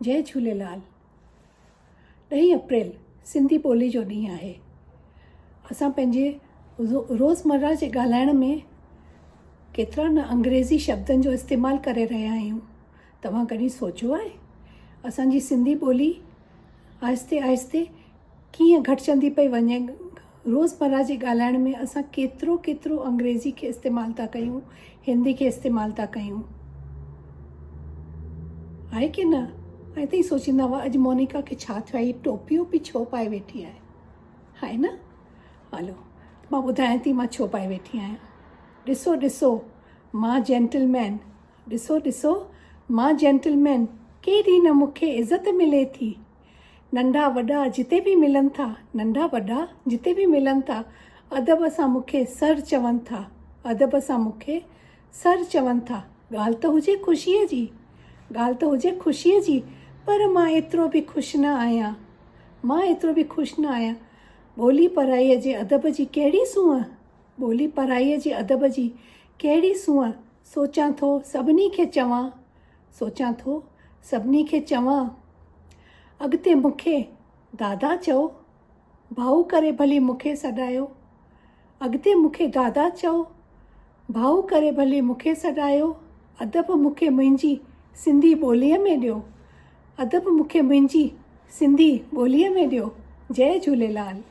जय झूलेलाल। 10 अप्रैल सिंधी ॿोली जो ॾींहुं आहे। असां पंहिंजे रोज़मर्रा जे ॻाल्हाइण में केतिरा न अंग्रेज़ी शब्दनि जो इस्तेमालु करे रहिया आहियूं। तव्हां कॾहिं सोचियो आहे असांजी सिंधी ॿोली आहिस्ते आहिस्ते कीअं घटिजंदी पई वञे? रोज़मर्रा जे ॻाल्हाइण में असां केतिरो अंग्रेज़ी खे इस्तेमालु था कयूं, हिंदी खे इस्तेमालु था कयूं, आहे की न? ऐं त ई सोचींदा हुआ अॼु मोनिका खे छा थियो आहे, टोपी वोपी छो पाए वेठी आहे न? हलो मां ॿुधायां थी मां छो पाए वेठी आहियां। ॾिसो मां जेंटलमैन, ॾिसो मां जेंटलमैन, केॾी न मूंखे इज़त मिले थी। नंढा वॾा जिते बि मिलनि था, अदब सां मूंखे सर चवनि था। ॻाल्हि त हुजे ख़ुशीअ जी, पर मां एतिरो बि ख़ुशि न आहियां। ॿोली पढ़ाईअ जे अदब जी कहिड़ी सूंहं, सोचां थो सभिनी खे चवां, अॻिते मूंखे दादा चओ, भाऊ करे भली मूंखे सॾायो। अदब मूंखे मुंहिंजी सिंधी ॿोलीअ में ॾियो। जय झूलेलाल।